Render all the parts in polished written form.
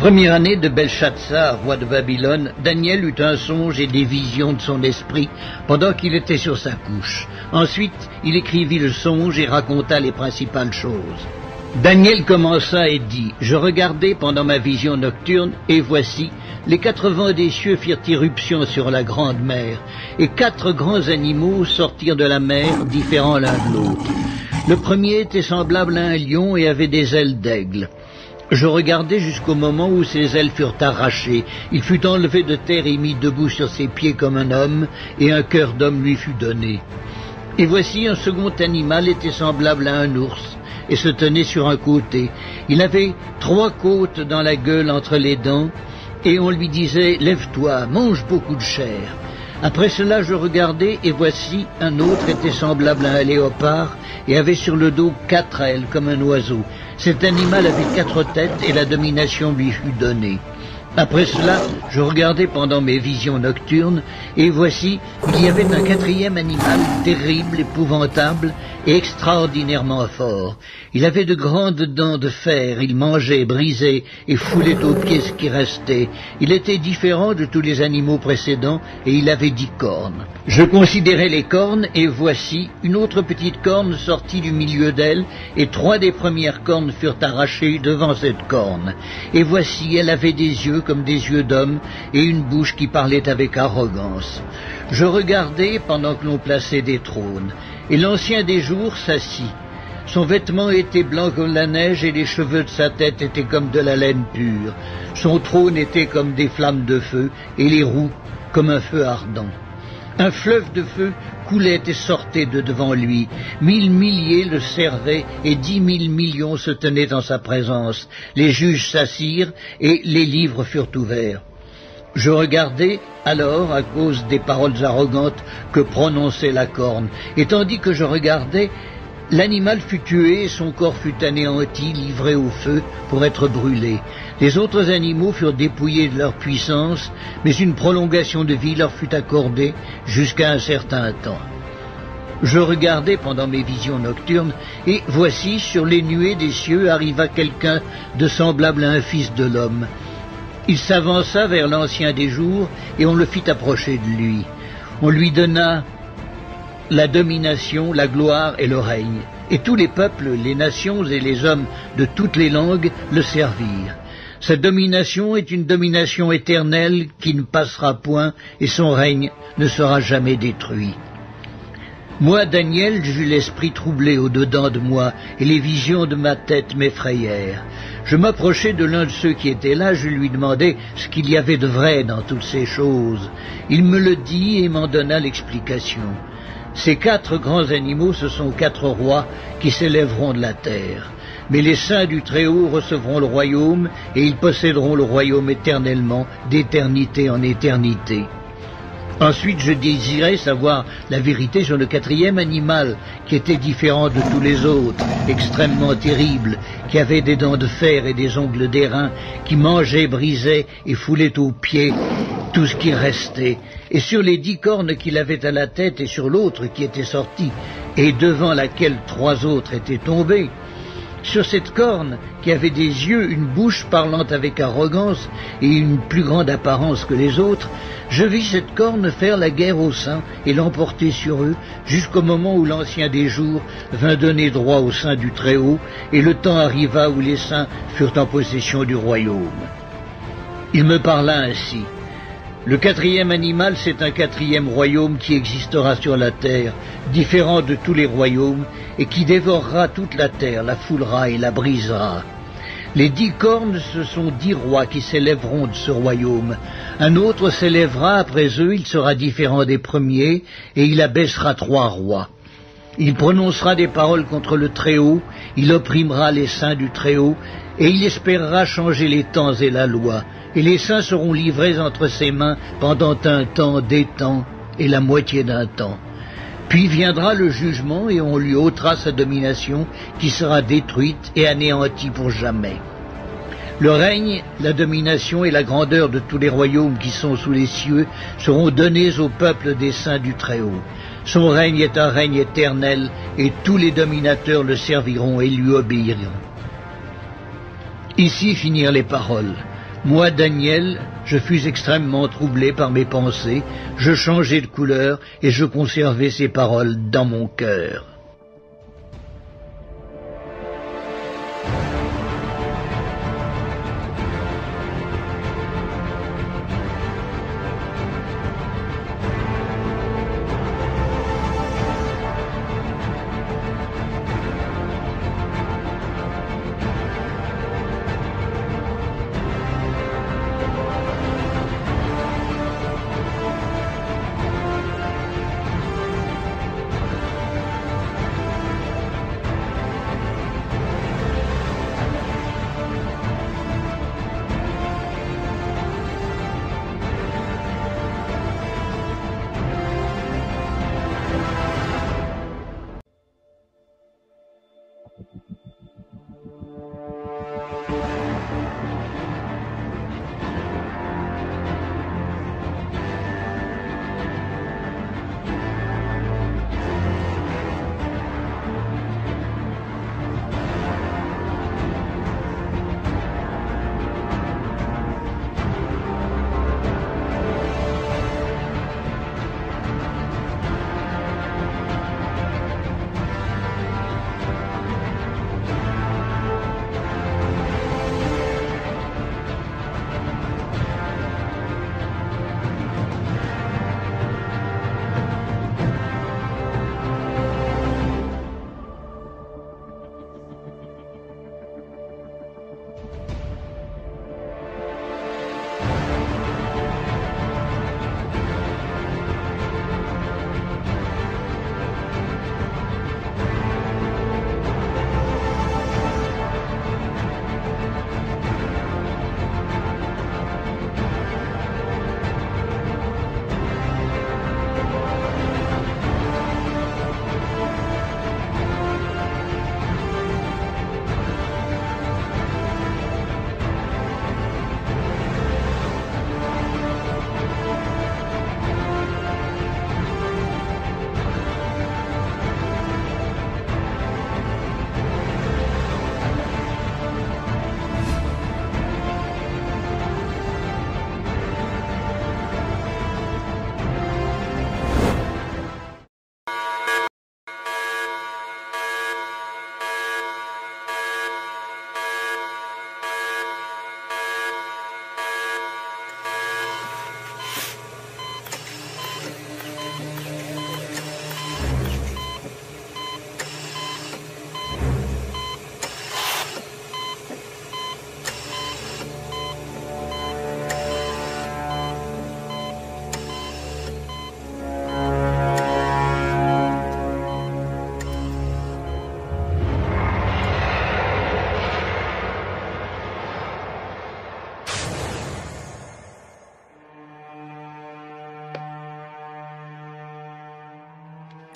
première année de Belshazzar, roi de Babylone, Daniel eut un songe et des visions de son esprit pendant qu'il était sur sa couche. Ensuite, il écrivit le songe et raconta les principales choses. Daniel commença et dit, « Je regardai pendant ma vision nocturne, et voici, les 4 vents des cieux firent irruption sur la grande mer, et 4 grands animaux sortirent de la mer, différents l'un de l'autre. Le premier était semblable à un lion et avait des ailes d'aigle. Je regardai jusqu'au moment où ses ailes furent arrachées. Il fut enlevé de terre et mis debout sur ses pieds comme un homme, et un cœur d'homme lui fut donné. Et voici un second animal était semblable à un ours, et se tenait sur un côté. Il avait 3 côtes dans la gueule entre les dents, et on lui disait « Lève-toi, mange beaucoup de chair ». Après cela, je regardai, et voici, un autre était semblable à un léopard, et avait sur le dos 4 ailes, comme un oiseau. Cet animal avait 4 têtes, et la domination lui fut donnée. Après cela, je regardai pendant mes visions nocturnes, et voici, il y avait un 4e animal, terrible, épouvantable, et extraordinairement fort. Il avait de grandes dents de fer, il mangeait, brisait, et foulait aux pieds ce qui restait. Il était différent de tous les animaux précédents, et il avait 10 cornes. Je considérai les cornes, et voici, une autre petite corne sortit du milieu d'elle, et 3 des premières cornes furent arrachées devant cette corne. Et voici, elle avait des yeux comme des yeux d'homme, et une bouche qui parlait avec arrogance. Je regardai pendant que l'on plaçait des trônes, et l'ancien des jours s'assit. Son vêtement était blanc comme la neige, et les cheveux de sa tête étaient comme de la laine pure. Son trône était comme des flammes de feu, et les roues comme un feu ardent. Un fleuve de feu coulait et sortait de devant lui. 1000 milliers le servaient, et 10 000 millions se tenaient en sa présence. Les juges s'assirent, et les livres furent ouverts. Je regardai alors à cause des paroles arrogantes que prononçait la corne, et tandis que je regardais, l'animal fut tué et son corps fut anéanti, livré au feu pour être brûlé. Les autres animaux furent dépouillés de leur puissance, mais une prolongation de vie leur fut accordée jusqu'à un certain temps. Je regardai pendant mes visions nocturnes, et voici, sur les nuées des cieux arriva quelqu'un de semblable à un fils de l'homme. Il s'avança vers l'ancien des jours, et on le fit approcher de lui. On lui donna la domination, la gloire et le règne. Et tous les peuples, les nations et les hommes de toutes les langues le servirent. Sa domination est une domination éternelle qui ne passera point, et son règne ne sera jamais détruit. Moi, Daniel, j'eus l'esprit troublé au-dedans de moi, et les visions de ma tête m'effrayèrent. Je m'approchai de l'un de ceux qui étaient là, je lui demandai ce qu'il y avait de vrai dans toutes ces choses. Il me le dit et m'en donna l'explication. Ces 4 grands animaux, ce sont 4 rois qui s'élèveront de la terre. Mais les saints du Très-Haut recevront le royaume, et ils posséderont le royaume éternellement, d'éternité en éternité. Ensuite, je désirais savoir la vérité sur le 4e animal, qui était différent de tous les autres, extrêmement terrible, qui avait des dents de fer et des ongles d'airain, qui mangeait, brisait et foulait aux pieds tout ce qui restait. Et sur les 10 cornes qu'il avait à la tête, et sur l'autre qui était sortie, et devant laquelle 3 autres étaient tombés, sur cette corne, qui avait des yeux, une bouche parlant avec arrogance et une plus grande apparence que les autres, je vis cette corne faire la guerre aux saints et l'emporter sur eux, jusqu'au moment où l'ancien des jours vint donner droit aux saints du Très-Haut, et le temps arriva où les saints furent en possession du royaume. Il me parla ainsi. Le 4e animal, c'est un 4e royaume qui existera sur la terre, différent de tous les royaumes, et qui dévorera toute la terre, la foulera et la brisera. Les 10 cornes, ce sont 10 rois qui s'élèveront de ce royaume. Un autre s'élèvera après eux, il sera différent des premiers, et il abaissera 3 rois. Il prononcera des paroles contre le Très-Haut, il opprimera les saints du Très-Haut, et il espérera changer les temps et la loi. Et les saints seront livrés entre ses mains pendant un temps, des temps, et la moitié d'un temps. Puis viendra le jugement, et on lui ôtera sa domination, qui sera détruite et anéantie pour jamais. Le règne, la domination et la grandeur de tous les royaumes qui sont sous les cieux seront donnés au peuple des saints du Très-Haut. Son règne est un règne éternel, et tous les dominateurs le serviront et lui obéiront. Ici finirent les paroles. Moi, Daniel, je fus extrêmement troublé par mes pensées, je changeai de couleur et je conservai ces paroles dans mon cœur.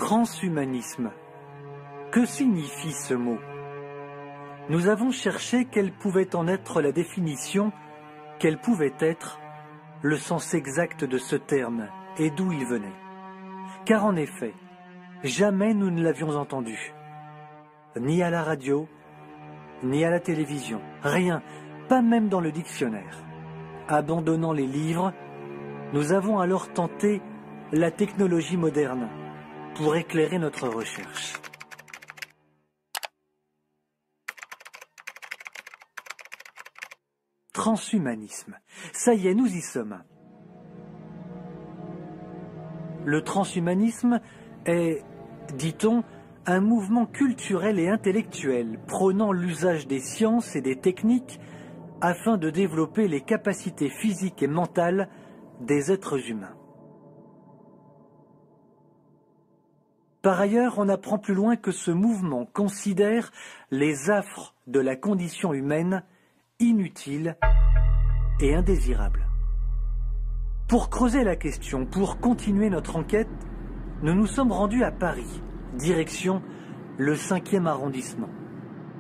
Transhumanisme. Que signifie ce mot? Nous avons cherché quelle pouvait en être la définition, quel pouvait être le sens exact de ce terme et d'où il venait. Car en effet, jamais nous ne l'avions entendu. Ni à la radio, ni à la télévision, rien, pas même dans le dictionnaire. Abandonnant les livres, nous avons alors tenté la technologie moderne pour éclairer notre recherche. Transhumanisme. Ça y est, nous y sommes. Le transhumanisme est, dit-on, un mouvement culturel et intellectuel prônant l'usage des sciences et des techniques afin de développer les capacités physiques et mentales des êtres humains. Par ailleurs, on apprend plus loin que ce mouvement considère les affres de la condition humaine inutiles et indésirables. Pour creuser la question, pour continuer notre enquête, nous nous sommes rendus à Paris, direction le 5e arrondissement.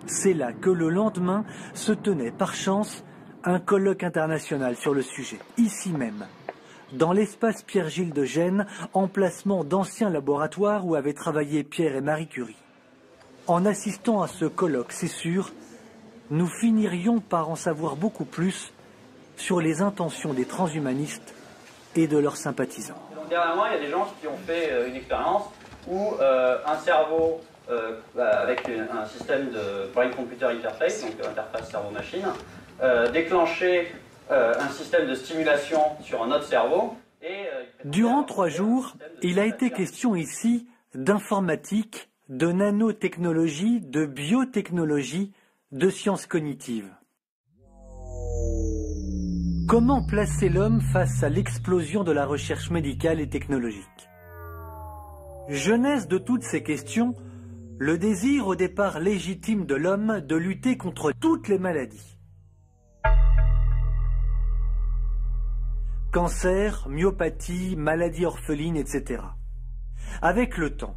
C'est là que le lendemain se tenait par chance un colloque international sur le sujet, ici même, dans l'espace Pierre-Gilles de Gênes, emplacement d'anciens laboratoires où avaient travaillé Pierre et Marie Curie. En assistant à ce colloque, c'est sûr, nous finirions par en savoir beaucoup plus sur les intentions des transhumanistes et de leurs sympathisants. Donc, dernièrement, il y a des gens qui ont fait une expérience où un cerveau avec un système de brain computer interface, donc interface cerveau-machine, déclenchait un système de stimulation sur un autre cerveau. Durant 3 jours, il a été question ici d'informatique, de nanotechnologie, de biotechnologie, de sciences cognitives. Comment placer l'homme face à l'explosion de la recherche médicale et technologique? Genèse de toutes ces questions, le désir au départ légitime de l'homme de lutter contre toutes les maladies. Cancer, myopathie, maladies orphelines, etc. Avec le temps,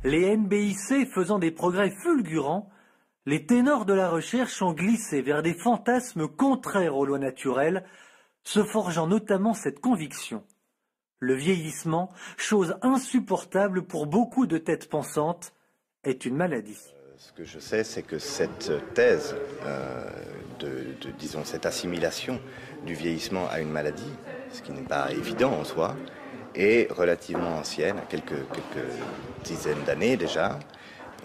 les NBIC faisant des progrès fulgurants, les ténors de la recherche ont glissé vers des fantasmes contraires aux lois naturelles, se forgeant notamment cette conviction. Le vieillissement, chose insupportable pour beaucoup de têtes pensantes, est une maladie. Ce que je sais, c'est que cette thèse, disons, cette assimilation du vieillissement à une maladie, ce qui n'est pas évident en soi, est relativement ancienne, quelques dizaines d'années déjà.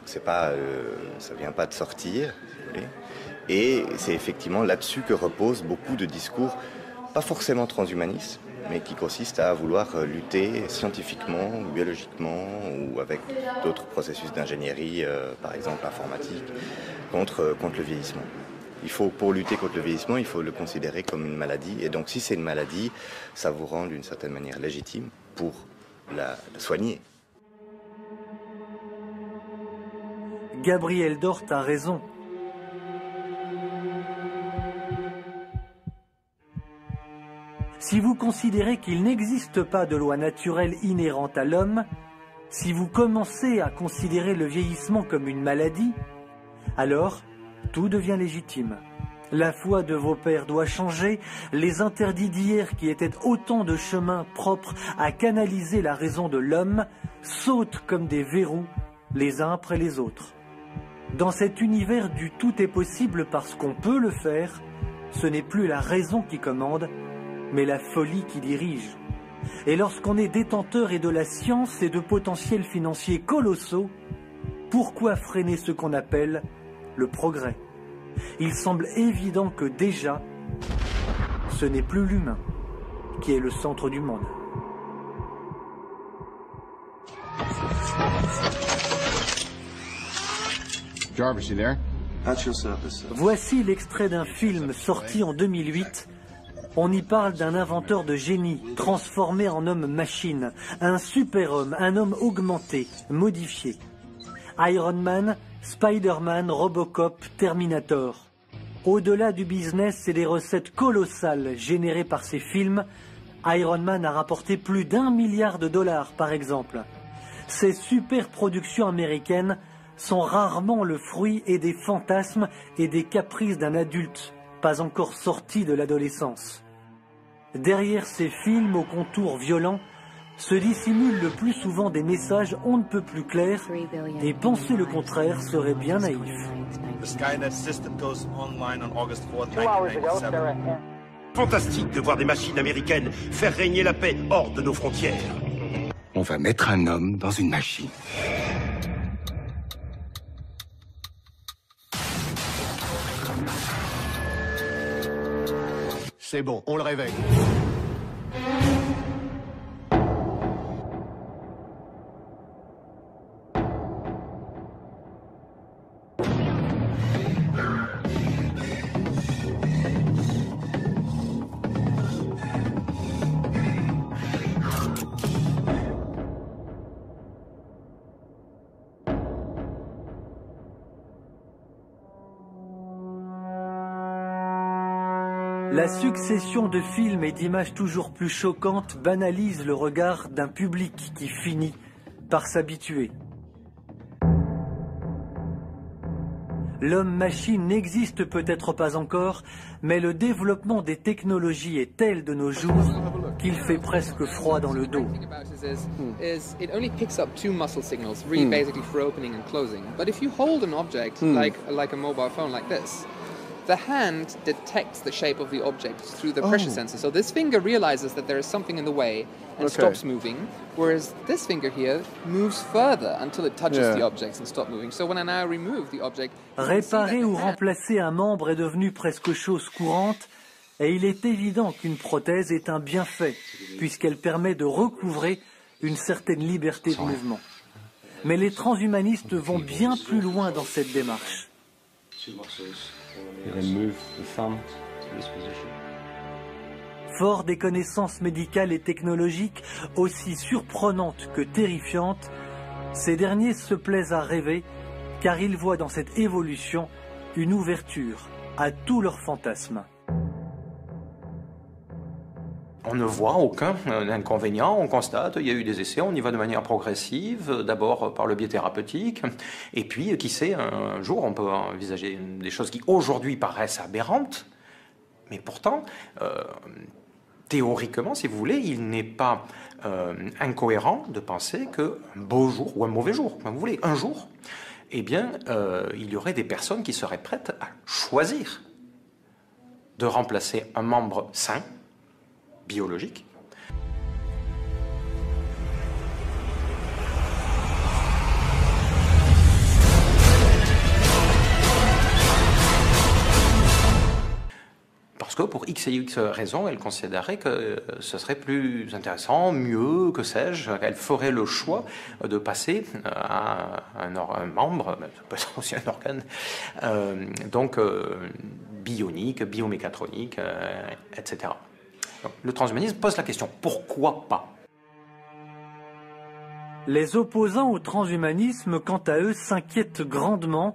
C'est pas, ça vient pas de sortir, si vous voulez. Et c'est effectivement là-dessus que reposent beaucoup de discours, pas forcément transhumanistes, mais qui consistent à vouloir lutter scientifiquement, biologiquement ou avec d'autres processus d'ingénierie, par exemple informatique, contre le vieillissement. Pour lutter contre le vieillissement, il faut le considérer comme une maladie. Et donc si c'est une maladie, ça vous rend d'une certaine manière légitime pour la soigner. Gabriel Dort a raison. Si vous considérez qu'il n'existe pas de loi naturelle inhérente à l'homme, si vous commencez à considérer le vieillissement comme une maladie, alors tout devient légitime. La foi de vos pères doit changer, les interdits d'hier qui étaient autant de chemins propres à canaliser la raison de l'homme sautent comme des verrous les uns après les autres. Dans cet univers du tout est possible parce qu'on peut le faire, ce n'est plus la raison qui commande, mais la folie qui dirige. Et lorsqu'on est détenteur et de la science et de potentiels financiers colossaux, pourquoi freiner ce qu'on appelle le progrès? Il semble évident que déjà, ce n'est plus l'humain qui est le centre du monde. Jarvis, you there? Voici l'extrait d'un film sorti en 2008. On y parle d'un inventeur de génie, transformé en homme-machine, un super-homme, un homme augmenté, modifié. Iron Man, Spider-Man, Robocop, Terminator. Au-delà du business et des recettes colossales générées par ces films, Iron Man a rapporté plus d'1 milliard de dollars par exemple. Ces super productions américaines sont rarement le fruit et des fantasmes et des caprices d'un adulte, pas encore sorti de l'adolescence. Derrière ces films aux contours violents se dissimulent le plus souvent des messages on ne peut plus clairs, et penser le contraire serait bien naïf. Fantastique de voir des machines américaines faire régner la paix hors de nos frontières. On va mettre un homme dans une machine. C'est bon, on le réveille. La succession de films et d'images toujours plus choquantes banalise le regard d'un public qui finit par s'habituer. L'homme-machine n'existe peut-être pas encore, mais le développement des technologies est tel de nos jours qu'il fait presque froid dans le dos. It only picks up 2 muscle signals, basically for opening and closing. But if you hold an object like a mobile phone like this, the hand detects the shape of the object through the pressure sensor. So this finger realizes that there is something in the way and stops moving, whereas this finger here moves further until it touches the objects and stops moving. So when I now remove the object... Réparer ou remplacer un membre est devenu presque chose courante, et il est évident qu'une prothèse est un bienfait, puisqu'elle permet de recouvrer une certaine liberté de mouvement. Mais les transhumanistes vont bien plus loin dans cette démarche. Fort des connaissances médicales et technologiques aussi surprenantes que terrifiantes, ces derniers se plaisent à rêver car ils voient dans cette évolution une ouverture à tous leurs fantasmes. On ne voit aucun inconvénient, on constate, il y a eu des essais, on y va de manière progressive, d'abord par le biais thérapeutique, et puis, qui sait, un jour on peut envisager des choses qui aujourd'hui paraissent aberrantes, mais pourtant, théoriquement, si vous voulez, il n'est pas incohérent de penser qu'un beau jour, ou un mauvais jour, comme vous voulez, un jour, eh bien, il y aurait des personnes qui seraient prêtes à choisir de remplacer un membre sain, biologique. Parce que pour X et X raisons, elle considérait que ce serait plus intéressant, mieux, que sais-je, elle ferait le choix de passer à un membre, ça peut être aussi un organe, donc bionique, biomécatronique, etc. Le transhumanisme pose la question, pourquoi pas? Les opposants au transhumanisme, quant à eux, s'inquiètent grandement,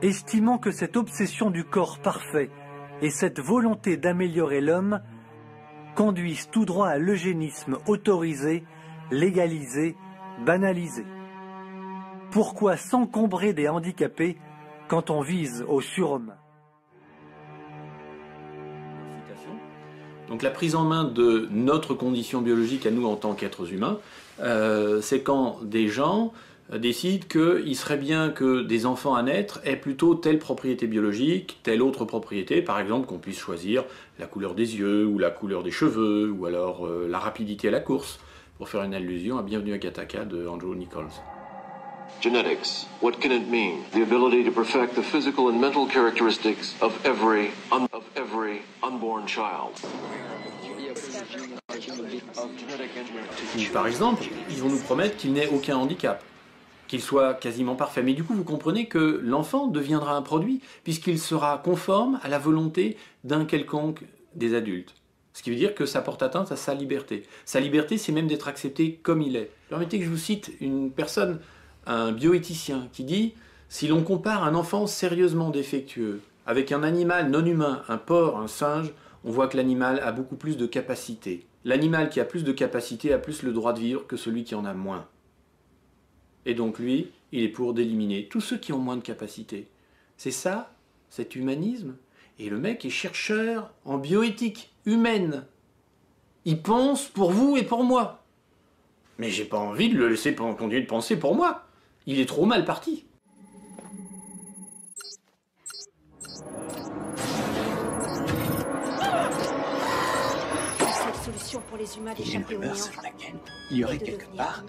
estimant que cette obsession du corps parfait et cette volonté d'améliorer l'homme conduisent tout droit à l'eugénisme autorisé, légalisé, banalisé. Pourquoi s'encombrer des handicapés quand on vise au surhomme? Donc la prise en main de notre condition biologique à nous en tant qu'êtres humains, c'est quand des gens décident qu'il serait bien que des enfants à naître aient plutôt telle propriété biologique, telle autre propriété, par exemple qu'on puisse choisir la couleur des yeux, ou la couleur des cheveux, ou alors la rapidité à la course, pour faire une allusion à Bienvenue à Gattaca de Andrew Nichols. Genetics, what can it mean? The ability to perfect the physical and mental characteristics of every unborn child. Par exemple, ils vont nous promettre qu'il n'ait aucun handicap, qu'il soit quasiment parfait. Mais du coup, vous comprenez que l'enfant deviendra un produit, puisqu'il sera conforme à la volonté d'un quelconque des adultes. Ce qui veut dire que ça porte atteinte à sa liberté. Sa liberté, c'est même d'être accepté comme il est. Permettez que je vous cite une personne, un bioéthicien, qui dit « Si l'on compare un enfant sérieusement défectueux avec un animal non humain, un porc, un singe, on voit que l'animal a beaucoup plus de capacité. L'animal qui a plus de capacité a plus le droit de vivre que celui qui en a moins. Et donc lui, il est pour d'éliminer tous ceux qui ont moins de capacité. C'est ça, cet humanisme. Et le mec est chercheur en bioéthique humaine. Il pense pour vous et pour moi. Mais j'ai pas envie de le laisser continuer de penser pour moi. Il est trop mal parti. Pour les humains d'échapper au néant. Il y aurait quelque part.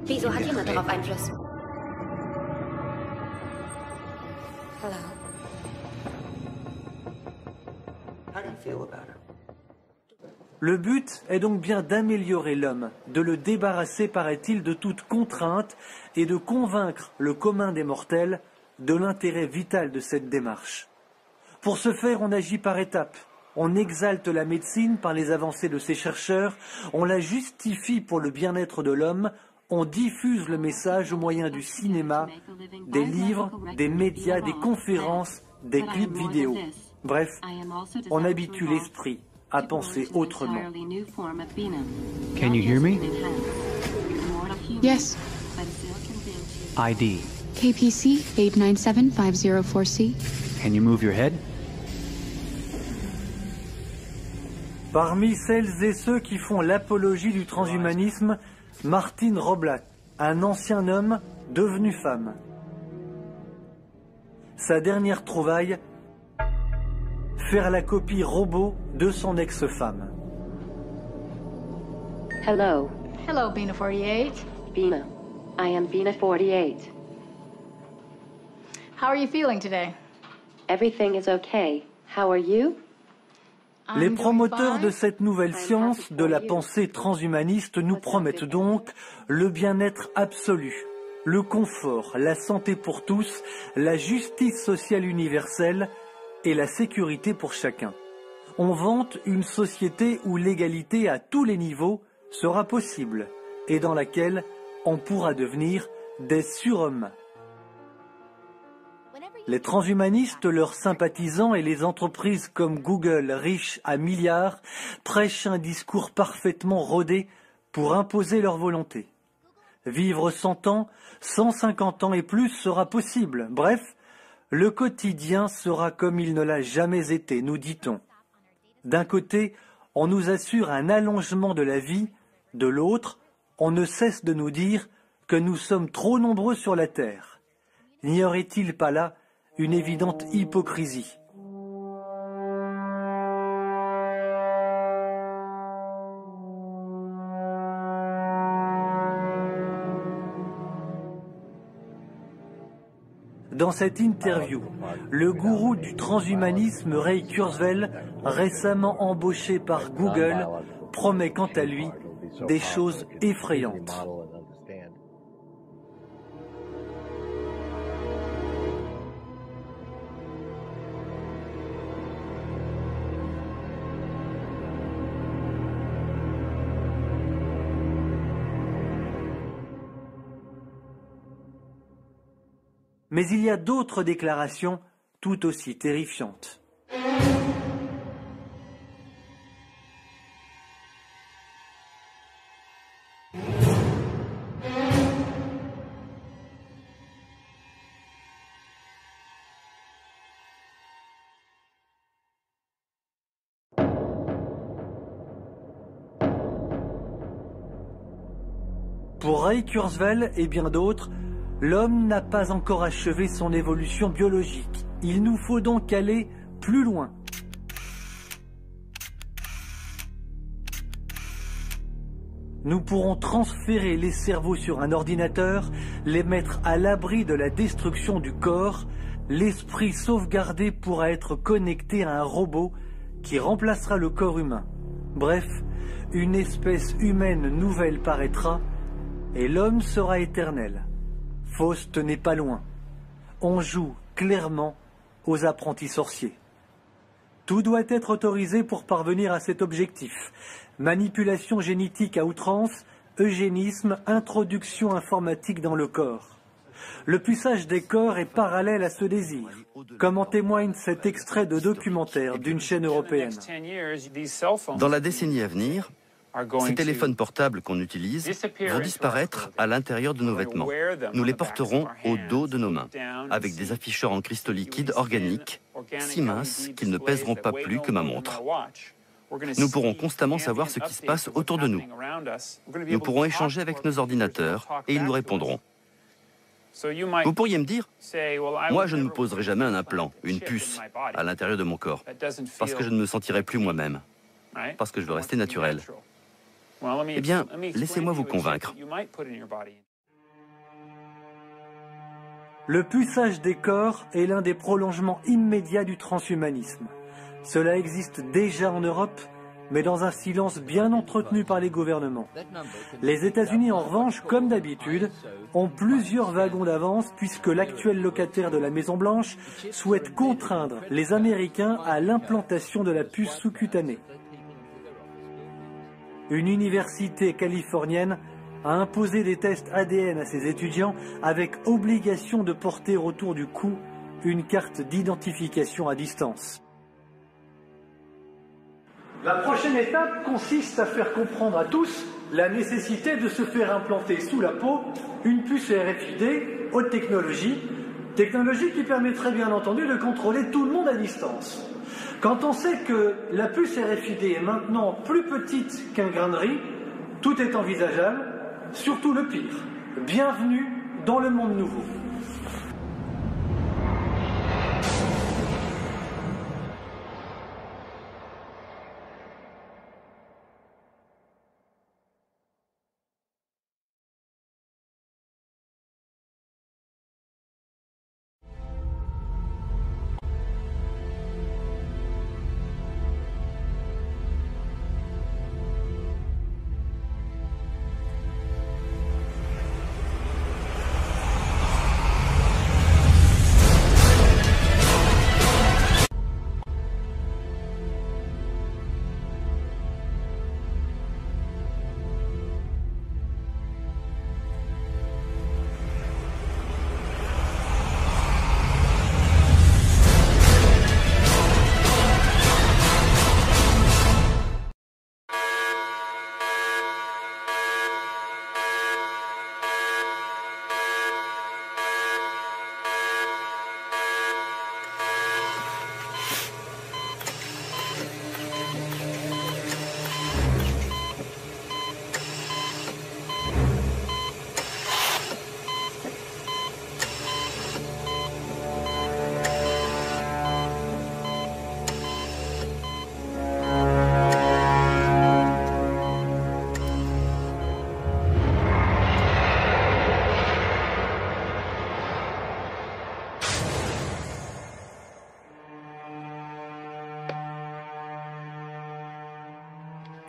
Wieso hat jemand darauf Einfluss? Hello. How do you feel about her? Le but est donc bien d'améliorer l'homme, de le débarrasser, paraît-il, de toute contrainte et de convaincre le commun des mortels de l'intérêt vital de cette démarche. Pour ce faire, on agit par étapes. On exalte la médecine par les avancées de ses chercheurs, on la justifie pour le bien-être de l'homme, on diffuse le message au moyen du cinéma, des livres, des médias, des conférences, des clips vidéo. Bref, on habitue l'esprit à penser autrement. Can you hear me? Yes. ID. KPC 897504C. Can you move your head? Parmi celles et ceux qui font l'apologie du transhumanisme, Martine Roblat, un ancien homme devenu femme. Sa dernière trouvaille, faire la copie robot de son ex-femme. Hello. Hello, Bina 48. Bina. I am Bina 48. How are you feeling today? Everything is okay. How are you? Les promoteurs de cette nouvelle science, de la pensée transhumaniste, nous promettent donc le bien-être absolu, le confort, la santé pour tous, la justice sociale universelle et la sécurité pour chacun. On vante une société où l'égalité à tous les niveaux sera possible et dans laquelle on pourra devenir des surhommes. Les transhumanistes, leurs sympathisants et les entreprises comme Google, riches à milliards, prêchent un discours parfaitement rodé pour imposer leur volonté. Vivre 100 ans, 150 ans et plus sera possible. Bref, le quotidien sera comme il ne l'a jamais été, nous dit-on. D'un côté, on nous assure un allongement de la vie, de l'autre, on ne cesse de nous dire que nous sommes trop nombreux sur la Terre. N'y aurait-il pas là une évidente hypocrisie? Dans cette interview, le gourou du transhumanisme Ray Kurzweil, récemment embauché par Google, promet quant à lui des choses effrayantes. Mais il y a d'autres déclarations tout aussi terrifiantes. Pour Ray Kurzweil et bien d'autres, l'homme n'a pas encore achevé son évolution biologique. Il nous faut donc aller plus loin. Nous pourrons transférer les cerveaux sur un ordinateur, les mettre à l'abri de la destruction du corps. L'esprit sauvegardé pourra être connecté à un robot qui remplacera le corps humain. Bref, une espèce humaine nouvelle paraîtra et l'homme sera éternel. Faust n'est pas loin. On joue clairement aux apprentis sorciers. Tout doit être autorisé pour parvenir à cet objectif. Manipulation génétique à outrance, eugénisme, introduction informatique dans le corps. Le puçage des corps est parallèle à ce désir, comme en témoigne cet extrait de documentaire d'une chaîne européenne. Dans la décennie à venir, ces téléphones portables qu'on utilise vont disparaître à l'intérieur de nos vêtements. Nous les porterons au dos de nos mains, avec des afficheurs en cristaux liquides organiques, si minces qu'ils ne pèseront pas plus que ma montre. Nous pourrons constamment savoir ce qui se passe autour de nous. Nous pourrons échanger avec nos ordinateurs et ils nous répondront. Vous pourriez me dire, moi je ne me poserai jamais un implant, une puce, à l'intérieur de mon corps, parce que je ne me sentirai plus moi-même, parce que je veux rester naturel. Eh bien, laissez-moi vous convaincre. Le puçage des corps est l'un des prolongements immédiats du transhumanisme. Cela existe déjà en Europe, mais dans un silence bien entretenu par les gouvernements. Les États-Unis, en revanche, comme d'habitude, ont plusieurs wagons d'avance puisque l'actuel locataire de la Maison-Blanche souhaite contraindre les Américains à l'implantation de la puce sous-cutanée. Une université californienne a imposé des tests ADN à ses étudiants avec obligation de porter autour du cou une carte d'identification à distance. La prochaine étape consiste à faire comprendre à tous la nécessité de se faire implanter sous la peau une puce RFID haute technologie, technologie qui permettrait bien entendu de contrôler tout le monde à distance. Quand on sait que la puce RFID est maintenant plus petite qu'un grain de riz, tout est envisageable, surtout le pire. Bienvenue dans le monde nouveau.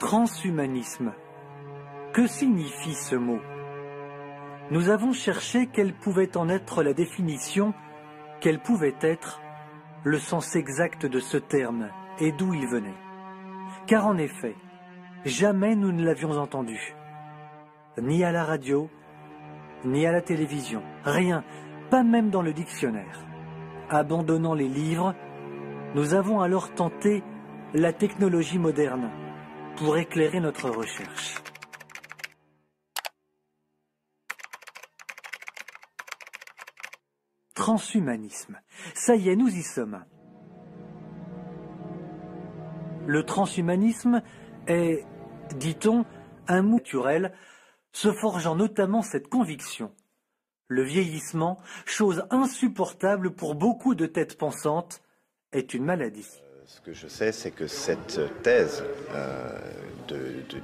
Transhumanisme. Que signifie ce mot? Nous avons cherché quelle pouvait en être la définition, quel pouvait être le sens exact de ce terme et d'où il venait. Car en effet, jamais nous ne l'avions entendu. Ni à la radio, ni à la télévision. Rien, pas même dans le dictionnaire. Abandonnant les livres, nous avons alors tenté la technologie moderne pour éclairer notre recherche. Transhumanisme. Ça y est, nous y sommes. Le transhumanisme est, dit-on, un mot naturel, se forgeant notamment cette conviction. Le vieillissement, chose insupportable pour beaucoup de têtes pensantes, est une maladie. Ce que je sais, c'est que cette thèse,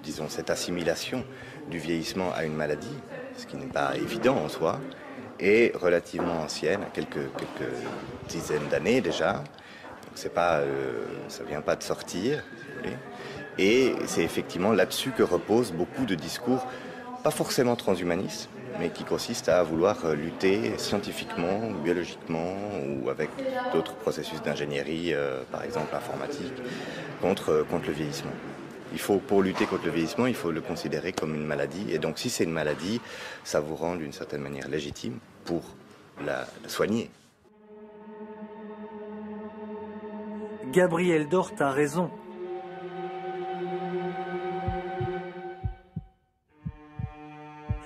disons, cette assimilation du vieillissement à une maladie, ce qui n'est pas évident en soi, est relativement ancienne, quelques dizaines d'années déjà. C'est pas, ça vient pas de sortir, si vous voulez. Et c'est effectivement là-dessus que reposent beaucoup de discours, pas forcément transhumanistes, mais qui consistent à vouloir lutter scientifiquement, biologiquement ou avec d'autres processus d'ingénierie, par exemple informatique, contre le vieillissement. Pour lutter contre le vieillissement, il faut le considérer comme une maladie. Et donc si c'est une maladie, ça vous rend d'une certaine manière légitime pour la soigner. Gabriel Dort a raison.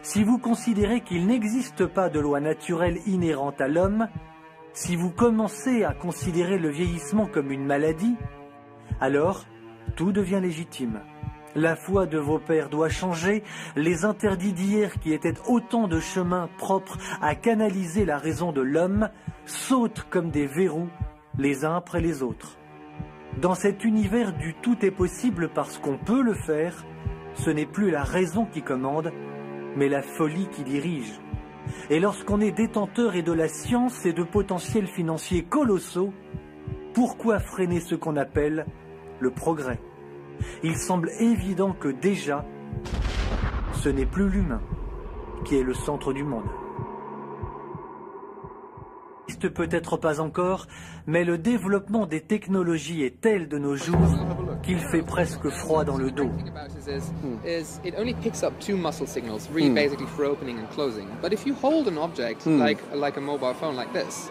Si vous considérez qu'il n'existe pas de loi naturelle inhérente à l'homme, si vous commencez à considérer le vieillissement comme une maladie, alors tout devient légitime. La foi de vos pères doit changer, les interdits d'hier qui étaient autant de chemins propres à canaliser la raison de l'homme sautent comme des verrous les uns après les autres. Dans cet univers du tout est possible parce qu'on peut le faire, ce n'est plus la raison qui commande, mais la folie qui dirige. Et lorsqu'on est détenteur et de la science et de potentiels financiers colossaux, pourquoi freiner ce qu'on appelle le progrès? Il semble évident que déjà, ce n'est plus l'humain qui est le centre du monde. Peut-être pas encore, mais le développement des technologies est tel de nos jours qu'il fait presque froid dans le dos. It only picks up two muscle signals, really basically for opening and closing. But if you hold an object like a mobile phone like this,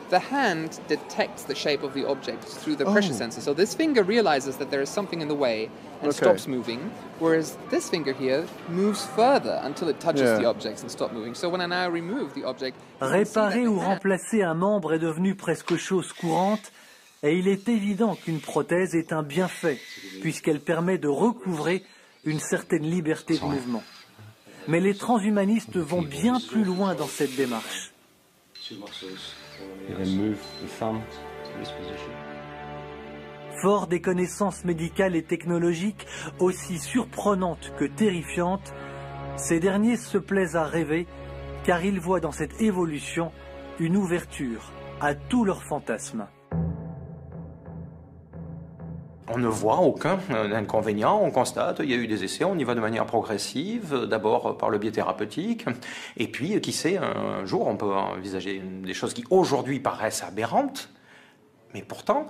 the hand detects the shape of the object through the pressure sensor. So this finger realizes that there is something in the way and stops moving, whereas this finger here moves further until it touches the objects and stops moving. So when I now remove the object... Réparer ou remplacer un membre est devenu presque chose courante, et il est évident qu'une prothèse est un bienfait, puisqu'elle permet de recouvrer une certaine liberté de mouvement. Mais les transhumanistes vont bien plus loin dans cette démarche. Fort des connaissances médicales et technologiques aussi surprenantes que terrifiantes, ces derniers se plaisent à rêver car ils voient dans cette évolution une ouverture à tous leurs fantasmes. On ne voit aucun inconvénient, on constate, il y a eu des essais, on y va de manière progressive, d'abord par le biais thérapeutique, et puis, qui sait, un jour on peut envisager des choses qui aujourd'hui paraissent aberrantes, mais pourtant,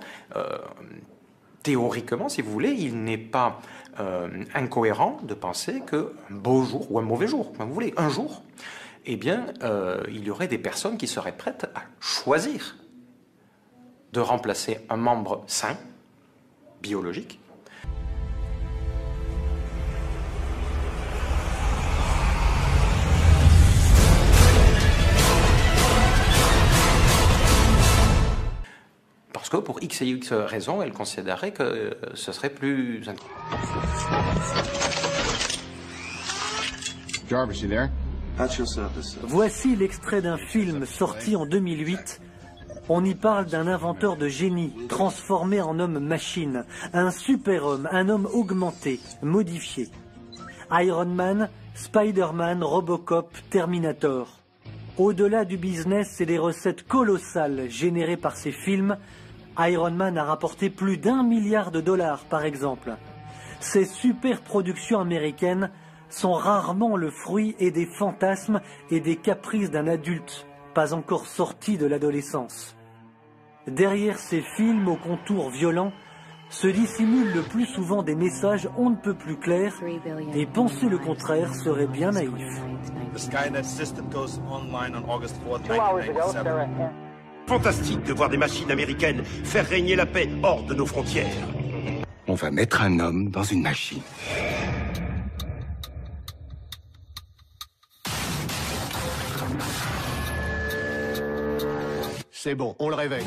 théoriquement, si vous voulez, il n'est pas incohérent de penser qu'un beau jour, ou un mauvais jour, comme vous voulez, un jour, eh bien, il y aurait des personnes qui seraient prêtes à choisir de remplacer un membre sain, biologique. Parce que pour X et X raisons, elle considérait que ce serait plus... Jarvis, you there? Voici l'extrait d'un film sorti en 2008. On y parle d'un inventeur de génie, transformé en homme-machine, un super-homme, un homme augmenté, modifié. Iron Man, Spider-Man, Robocop, Terminator. Au-delà du business et des recettes colossales générées par ces films, Iron Man a rapporté plus d'1 milliard de dollars par exemple. Ces superproductions américaines sont rarement le fruit et des fantasmes et des caprices d'un adulte pas encore sorti de l'adolescence. Derrière ces films aux contours violents se dissimulent le plus souvent des messages on ne peut plus clairs, et penser le contraire serait bien naïf. Fantastique de voir des machines américaines faire régner la paix hors de nos frontières. On va mettre un homme dans une machine. C'est bon, on le réveille.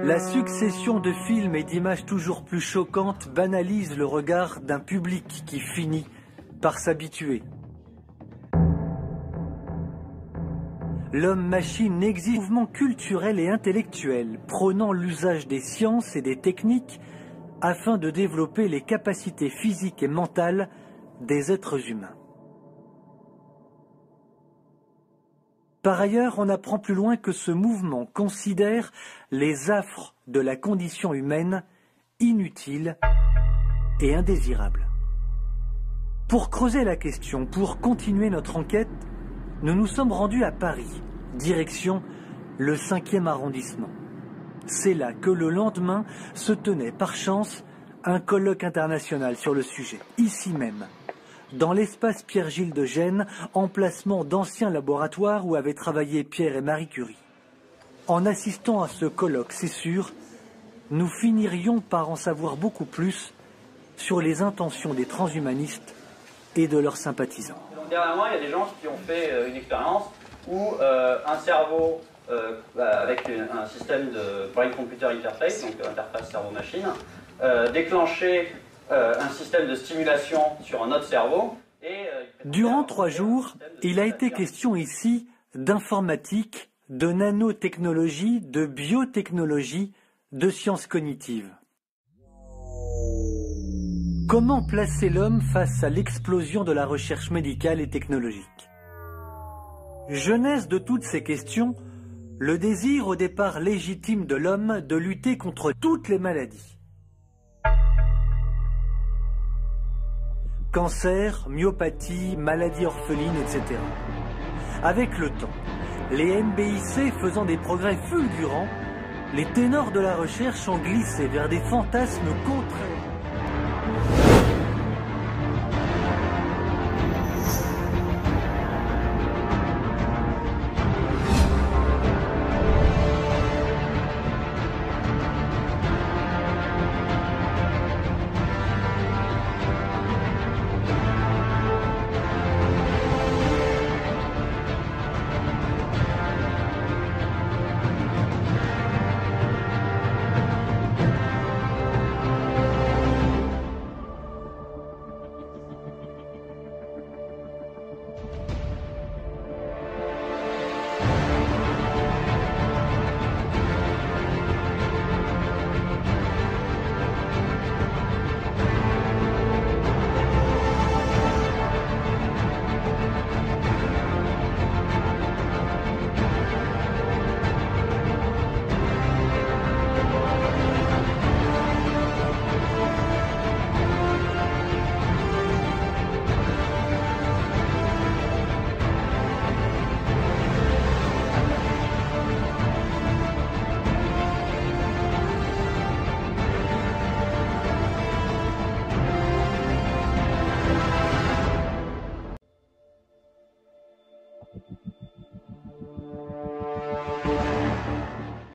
La succession de films et d'images toujours plus choquantes banalise le regard d'un public qui finit par s'habituer. L'homme-machine n'existe qu'un mouvement culturel et intellectuel, prônant l'usage des sciences et des techniques afin de développer les capacités physiques et mentales des êtres humains. Par ailleurs, on apprend plus loin que ce mouvement considère les affres de la condition humaine inutiles et indésirables. Pour creuser la question, pour continuer notre enquête, nous nous sommes rendus à Paris, direction le 5e arrondissement. C'est là que le lendemain se tenait par chance un colloque international sur le sujet, ici même, dans l'espace Pierre-Gilles de Gênes, emplacement d'anciens laboratoires où avaient travaillé Pierre et Marie Curie. En assistant à ce colloque, c'est sûr, nous finirions par en savoir beaucoup plus sur les intentions des transhumanistes et de leurs sympathisants. Donc derrière moi, il y a des gens qui ont fait une expérience où un cerveau avec un système de brain-computer interface, donc interface cerveau-machine, déclenchait un système de stimulation sur un autre cerveau. Durant 3 jours, il a été question ici d'informatique, de nanotechnologie, de biotechnologie, de sciences cognitives. Comment placer l'homme face à l'explosion de la recherche médicale et technologique? Genèse de toutes ces questions, le désir au départ légitime de l'homme de lutter contre toutes les maladies. Cancer, myopathie, maladies orphelines, etc. Avec le temps, les MBIC faisant des progrès fulgurants, les ténors de la recherche ont glissé vers des fantasmes contraires.